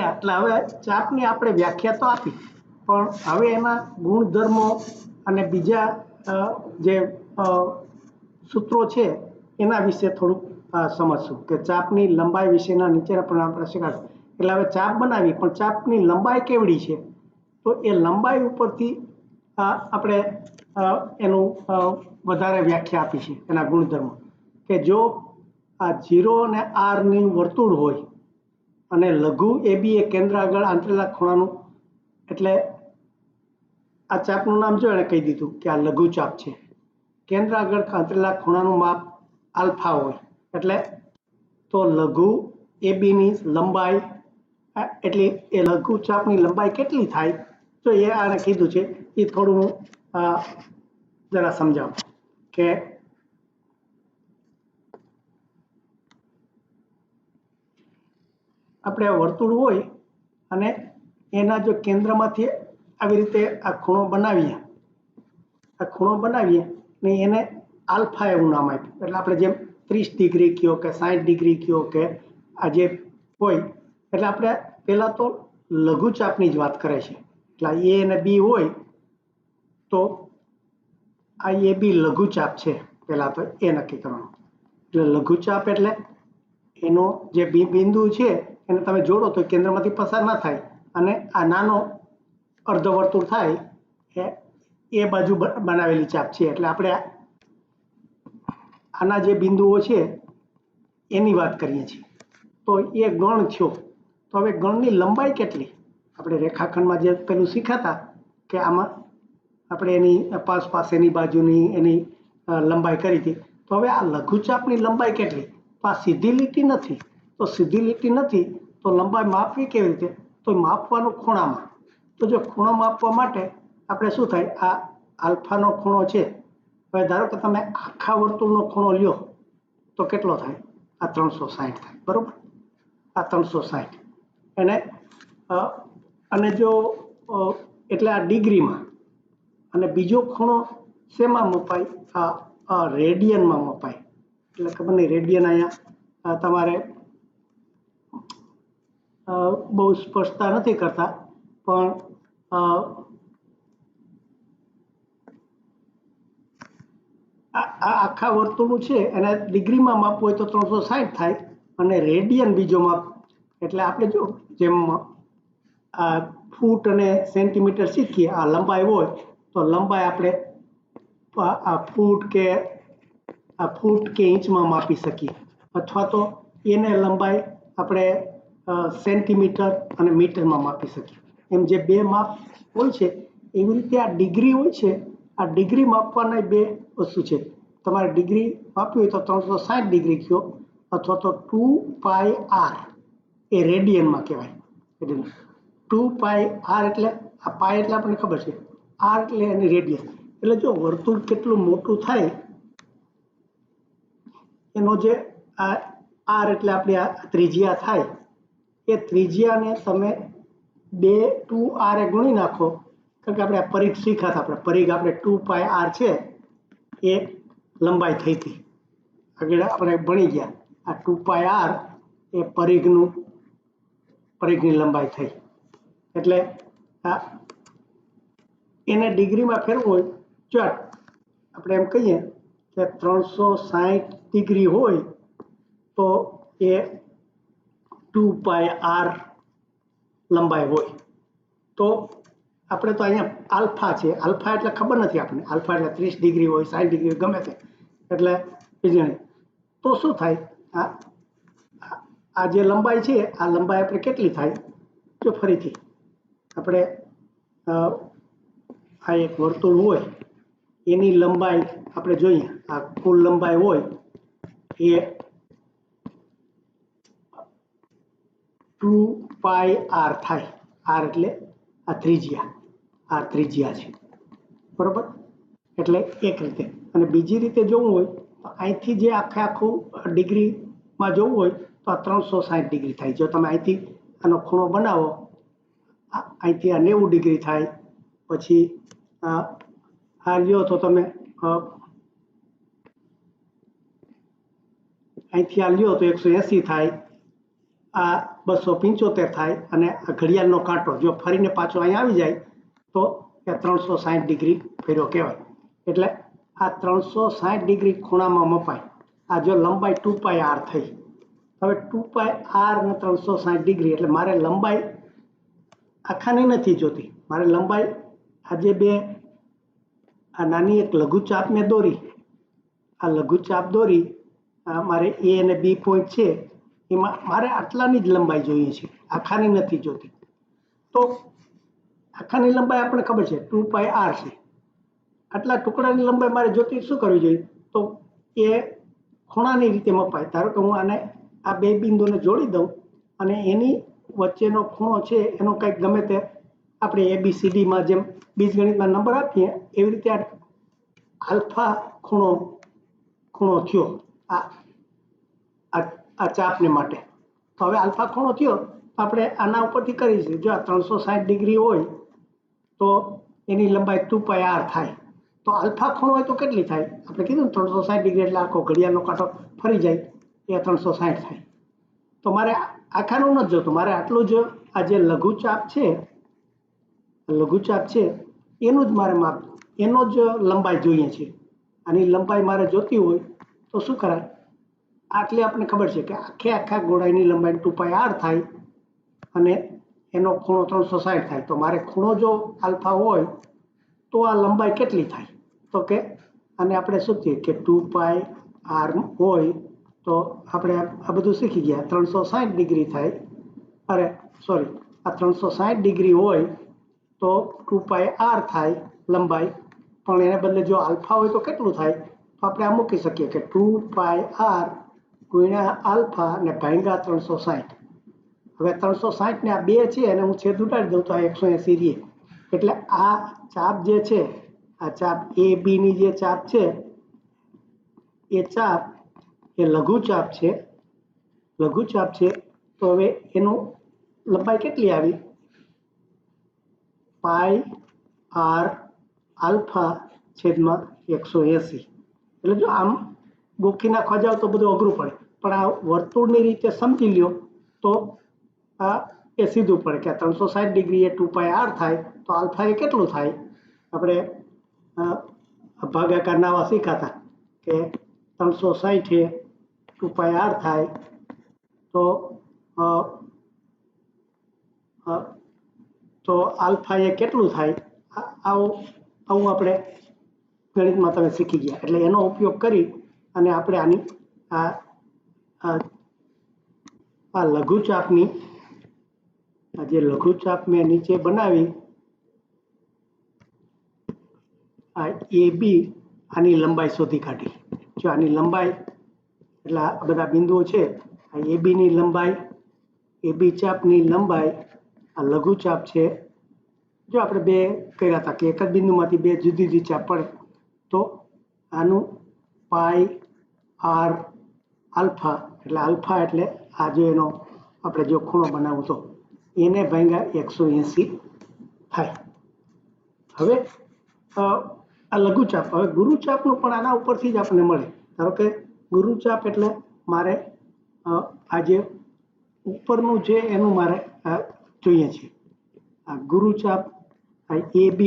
એટલે હવે ચાપની આપણે વ્યાખ્યા તો આપી, પણ હવે એના ગુણધર્મો અને બીજા જે સૂત્રો છે એના વિશે થોડુંક સમજશું કે ચાપની લંબાઈ વિશેના નીચેના પ્રમાણે આપણે શીખાડશું. એટલે હવે ચાપ બનાવી, પણ ચાપની લંબાઈ કેવડી છે તો એ લંબાઈ ઉપરથી આપણે એનું વધારે વ્યાખ્યા આપી છે. એના ગુણધર્મો કે જો આ 0 અને R ની વર્તુળ હોય અને લઘુ AB એ કેન્દ્ર આગળ આંતરેલા ખૂણાનું, એટલે આ ચાપનું નામ જો એને કહી દીધું કે આ લઘુ ચાપ છે. કેન્દ્ર આગળ આંતરેલા ખૂણાનું માપ આલ્ફા હોય, એટલે તો લઘુ AB ની લંબાઈ એટલે એ લઘુ ચાપની લંબાઈ કેટલી થાય તો એ આને કીધું છે. એ થોડું જરા સમજાવું કે આપણે વર્તુળ હોય અને એના જો કેન્દ્રમાંથી આવી રીતે આ ખૂણો બનાવીએ, ને એને આલ્ફા એવું નામ આપ્યું. એટલે આપણે જેમ 30 ડિગ્રી કયો કે 60 ડિગ્રી કયો કે આ જે હોય, એટલે આપણે પહેલા તો લઘુચાપની જ વાત કરે છે. એટલે A અને B હોય તો આ AB લઘુચાપ છે. પહેલા તો એ નક્કી કરવાનું. એટલે લઘુચાપ એટલે એનો જે બિંદુ છે એને તમે જોડો તો કેન્દ્રમાંથી પસાર ના થાય અને આ નાનો અર્ધવર્તુળ થાય એ બાજુ બનાવેલી ચાપ છે. એટલે આપણે આના જે બિંદુઓ છે એની વાત કરીએ છીએ. તો એ ગણ થયો. તો હવે ગણની લંબાઈ કેટલી? આપણે રેખાખંડમાં જે પેલું શીખાતા કે આમાં આપણે એની પાસેની બાજુની એની લંબાઈ કરી હતી. તો હવે આ લઘુચાપની લંબાઈ કેટલી? તો આ સીધી લીટી નથી. તો સીધી લીટી નથી તો લંબાઈ માપવી કેવી રીતે? તો માપવાનું ખૂણામાં. તો જો ખૂણો માપવા માટે આપણે શું થાય, આ આલ્ફાનો ખૂણો છે. હવે ધારો કે તમે આખા વર્તુળનો ખૂણો લ્યો તો કેટલો થાય? આ 360 થાય, બરોબર? આ 360 એને અને જો એટલે આ ડિગ્રીમાં, અને બીજો ખૂણો શેમાં મપાય? આ રેડિયનમાં મપાય. એટલે ખબર નહીં રેડિયન અહીંયા તમારે બહુ સ્પષ્ટતા નથી કરતા, પણ આખા વર્તુળનું છે એને ડિગ્રીમાં માપવું હોય તો 360 થાય અને રેડિયન બીજો માપ. એટલે આપણે જો જેમ આ ફૂટ અને સેન્ટીમીટર શીખીએ, આ લંબાઈ હોય તો લંબાઈ આપણે આ ફૂટ કે ઇંચમાં માપી શકીએ, અથવા તો એને લંબાઈ આપણે સેન્ટીમીટર અને મીટરમાં માપી શકીએ. એમ જે બે માપ હોય છે એવી રીતે આ ડિગ્રી હોય છે. આ ડિગ્રી માપવાના બે વસ્તુ છે. તમારે ડિગ્રી માપવી હોય તો 360 ડિગ્રી કયો, અથવા તો 2πr એ રેડિયનમાં કહેવાય. 2πr એટલે આ પાય એટલે આપણને ખબર છે, r એટલે એની રેડિયસ. એટલે જો વર્તુળ કેટલું મોટું થાય એનો જે r એટલે આપણી આ ત્રિજ્યા થાય, એ ત્રિજ્યાને તમે 2r એ ગુણી નાખો. કારણ કે આપણે આ પરિઘ શીખાતા, આપણે પરિઘ આપણે 2πr છે એ લંબાઈ થઈ હતી. આગળ આપણે ભણી ગયા આ 2πr એ પરિઘની લંબાઈ થઈ. એટલે એને ડિગ્રીમાં ફેરવું હોય, જો આપણે એમ કહીએ કે 360 ડિગ્રી હોય તો એ 2πr લંબાઈ હોય. તો આપણે તો અહીંયા આલ્ફા છે, આલ્ફા એટલે ખબર નથી આપણને. આલ્ફા એટલે 30 ડિગ્રી હોય, 60 ડિગ્રી હોય, ગમે તે. એટલે તો શું થાય, આ જે લંબાઈ છે આ લંબાઈ આપણે કેટલી થાય? જો ફરીથી આપણે આ એક વર્તુળ હોય એની લંબાઈ આપણે જોઈએ, આ કુલ લંબાઈ હોય એ 2πr થાય. r એટલે આ ત્રિજ્યા છે, બરોબર? એટલે એક રીતે. અને બીજી રીતે જોવું હોય તો અહીંથી જે આખું ડિગ્રીમાં જોવું હોય તો આ 360 ડિગ્રી થાય. જો તમે અહીંથી આનો ખૂણો બનાવો, અહીંથી આ 90 ડિગ્રી થાય, પછી આ લ્યો તો તમે અહીંથી આ લ્યો તો 180 થાય, આ 275 થાય અને આ ઘડિયાળનો કાંટો જો ફરીને પાછો અહીં આવી જાય તો એ 360 ડિગ્રી ફેર્યો કહેવાય. એટલે આ 360 ડિગ્રી ખૂણામાં મપાય. આ જો લંબાઈ 2πr થઈ. હવે 2πr ને 360 ડિગ્રી એટલે મારે લંબાઈ આખાની નથી જોતી. મારે લંબાઈ આજે બે આ નાની એક લઘુચાપ મેં દોરી. આ લઘુચાપ દોરી મારે એ અને બી પોઈન્ટ છે એમાં મારે આટલાની જ લંબાઈ જોઈએ છે, આખાની નથી જોતી. તો આખાની લંબાઈ આપણને ખબર છે 2πr છે. આટલા ટુકડાની લંબાઈ મારે જોતી શું કરવી જોઈએ? તો એ ખૂણાની રીતે મપાય. ધારો કે હું આને આ બે બિંદુને જોડી દઉં અને એની વચ્ચેનો ખૂણો છે એનો કંઈક ગમે તે આપણે ABCDમાં જેમ બીજગણિતમાં નંબર આપીએ એવી રીતે આલ્ફા ખૂણો થયો આ ચાપને માટે. તો હવે આલ્ફા ખૂણો થયો આપણે આના ઉપરથી કરીશું. જો આ 360 ડિગ્રી હોય તો એની લંબાઈ 2πr થાય. તો આલ્ફા ખૂણો હોય તો કેટલી થાય? આપણે કીધું 360 ડિગ્રી એટલે આખો ઘડિયાળનો કાંટો ફરી જાય એ 360 થાય. તો મારે આખાનું નથી જોતું, મારે આટલું જ આ જે લઘુચાપ છે એનું જ મારે માપ, એનો જ લંબાઈ જોઈએ છે. આની લંબાઈ મારે જોતી હોય તો શું કરાય? આટલી આપણને ખબર છે કે આખા ગોળાઈની લંબાઈ 2πr થાય અને એનો ખૂણો 360 થાય. તો મારે ખૂણો જો આલ્ફા હોય તો આ લંબાઈ કેટલી થાય? તો કે આને આપણે શું કહીએ કે 2πr હોય તો આપણે આ બધું શીખી ગયા. 360 ડિગ્રી થાય, અરે સોરી, આ 360 ડિગ્રી હોય તો 2πr થાય લંબાઈ. પણ એને બદલે જો આલ્ફા હોય તો કેટલું થાય? તો આપણે આ મૂકી શકીએ કે 2πr ગુણ્યા આલ્ફા ને ભાગ્યા 360. હવે 360 ને આ બે છે અને હું છેદ ઉડાડી દઉં તો આ 180 રહે. એટલે આ ચાપ જે છે, આ ચાપ AB ની જે ચાપ છે એ ચાપ એ લઘુચાપ છે. તો હવે એનું લંબાઈ કેટલી આવી? પાઈ આર આલ્ફા છેદમાં 180. એટલે જો આમ ગોખી નાખવા જાવ તો બધું અઘરું પડે, પણ આ વર્તુળની રીતે સમજી લ્યો તો આ એ સીધું પડે કે 360 ડિગ્રી એ 2πr થાય તો આલ્ફા એ કેટલું થાય? આપણે ભાગાકારના આવા શીખાતા કે 360 એ 2πr થાય તો આલ્ફા એ કેટલું થાય? આવું આપણે ગણિતમાં તમે શીખી ગયા. એટલે એનો ઉપયોગ કરી અને આપણે આની આ લઘુચાપની જે લઘુચાપ મેં નીચે બનાવી આ AB આની લંબાઈ શોધી કાઢી. જો આની લંબાઈ એટલે આ બધા બિંદુઓ છે, આ AB ની લંબાઈ, AB ચાપની લંબાઈ, આ લઘુચાપ છે. જો આપણે બે કર્યા હતા કે એક જ બિંદુમાંથી બે જુદી જુદી ચાપ પડે તો આનું પાઈ આર આલ્ફા, એટલે આલ્ફા એટલે આ જો એનો આપણે જો ખૂણો બનાવવો તો એને ભાગ્યા 180 થાય. હવે આ લઘુચાપ. હવે ગુરુચાપનું પણ આના ઉપરથી જ આપણને મળે. ધારો કે ગુરુચાપ એટલે મારે આ જે ઉપરનું છે એનું મારે જોઈએ છે. આ ગુરુચાપ, આ AB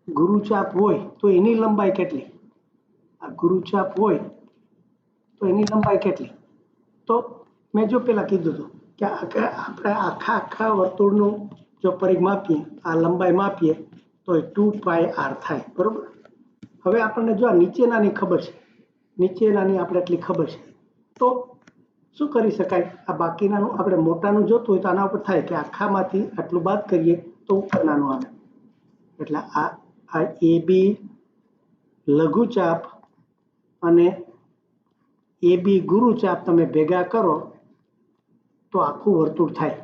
ગુરુચાપ હોય તો એની લંબાઈ કેટલી? આ ગુરુચાપ હોય તો એની લંબાઈ કેટલી? તો મેં જો પેલા કીધું હતું કે આપણે આખા વર્તુળનું જો પરિઘ માપીએ, આ લંબાઈ માપીએ તો એ 2πr થાય. બરોબર. હવે આપણને જો આ નીચેનાની ખબર છે, નીચેનાની આપણે એટલી ખબર છે તો શું કરી શકાય? આ બાકીનાનું આપણે મોટાનું જોતું હોય તો આના ઉપર થાય કે આખામાંથી આટલું બાદ કરીએ તો ઉપર નાનું આવે. એટલે આ AB લઘુચાપ અને AB ગુરુચાપ તમે ભેગા કરો તો આખું વર્તુળ થાય.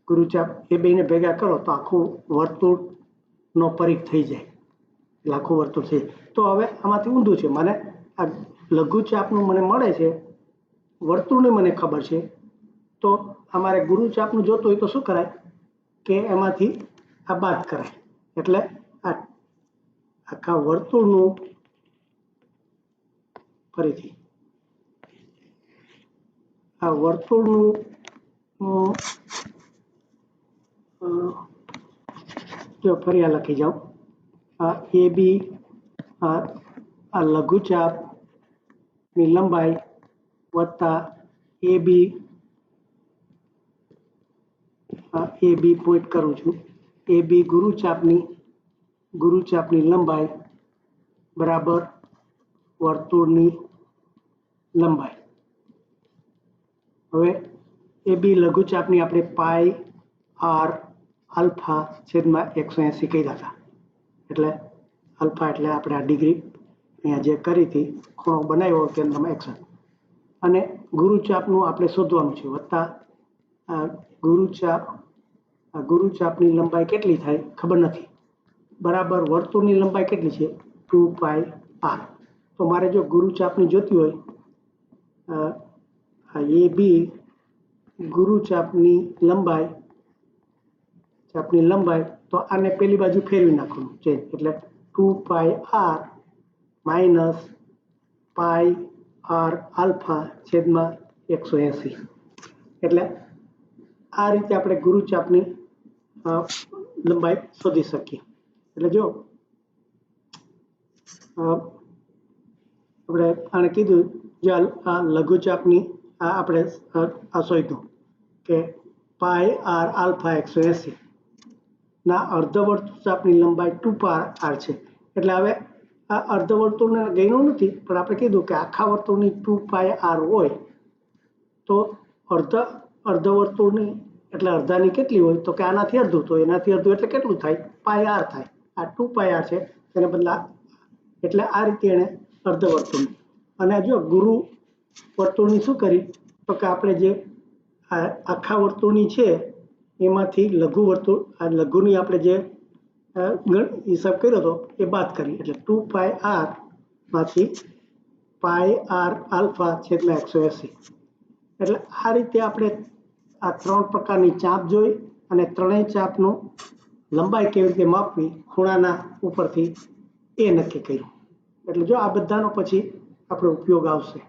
ગુરુચાપ એ બેને ભેગા કરો તો આખું વર્તુળનો પરિઘ થઈ જાય. એટલે આખું વર્તુળ થઈ જાય. તો હવે આમાંથી ઊંધું છે, મને આ લઘુચાપનું મને મળે છે, વર્તુળની મને ખબર છે, તો અમારે ગુરુચાપનું જોતું હોય તો શું કરાય કે એમાંથી આ બાદ કરાય. એટલે આ આખા વર્તુળનું ફરીથી આ વર્તુળનું ચાપનું જો ફરી આ લખી જાઉં, એ બી આ લઘુચાપની લંબાઈ વત્તા એ બી પોઈન્ટ કરું છું, એ બી ગુરુચાપની લંબાઈ બરાબર વર્તુળની લંબાઈ. હવે એ બી લઘુચાપની આપણે પાઈ આર આલ્ફા છેદમાં 180 કર્યા હતા, એટલે આલ્ફા એટલે આપણે આ ડિગ્રી અહીંયા જે કરી હતી ખૂણો બનાવ્યો કેન્દ્રમાં 180, અને ગુરુચાપનું આપણે શોધવાનું છે વત્તા ગુરુચાપની લંબાઈ કેટલી થાય ખબર નથી, બરાબર વર્તુળની લંબાઈ કેટલી છે 2πr. તો મારે જો ગુરુચાપની જોતી હોય એ બી ગુરુચાપની લંબાઈ તો આને પેલી બાજુ ફેરવી નાખવાનું છે, એટલે 2πr minus pi R alpha છેદમાં 180. એટલે આ રીતે આપણે ગુરુચાપની લંબાઈ શોધી શકીએ. એટલે જો આપણે આને કીધું, જો આ લઘુચાપની આપણે શોધ્યું કે પાઈ આર આલ્ફા 180 ના અર્ધવર્તુળચાપની લંબાઈ 2πr છે. એટલે હવે આ અર્ધવર્તુળને ગણ્યું નથી, પણ આપણે કીધું કે આખા વર્તુળની 2πr હોય તો અર્ધવર્તુળની એટલે અડધાની કેટલી હોય, તો કે આનાથી અડધું, તો એનાથી અડધું એટલે કેટલું થાય πr થાય. આ 2πr છે તેને બદલા, એટલે આ રીતે એને અર્ધવર્તુળની. અને જો ગુરુ વર્તુળની શું કરી, તો કે આપણે જે આખા વર્તુળની છે એમાંથી લઘુ વર્તુળ, આ લઘુની આપણે જે હિસાબ કર્યો હતો એ બાદ કરી, એટલે 2πr માંથી પાઈ આર આલ્ફા છેદમાં 180. એટલે આ રીતે આપણે આ 3 પ્રકારની ચાપ જોઈ અને ત્રણેય ચાપનું લંબાઈ કેવી રીતે માપવી ખૂણાના ઉપરથી એ નક્કી કર્યું. એટલે જો આ બધાનો પછી આપણે ઉપયોગ આવશે.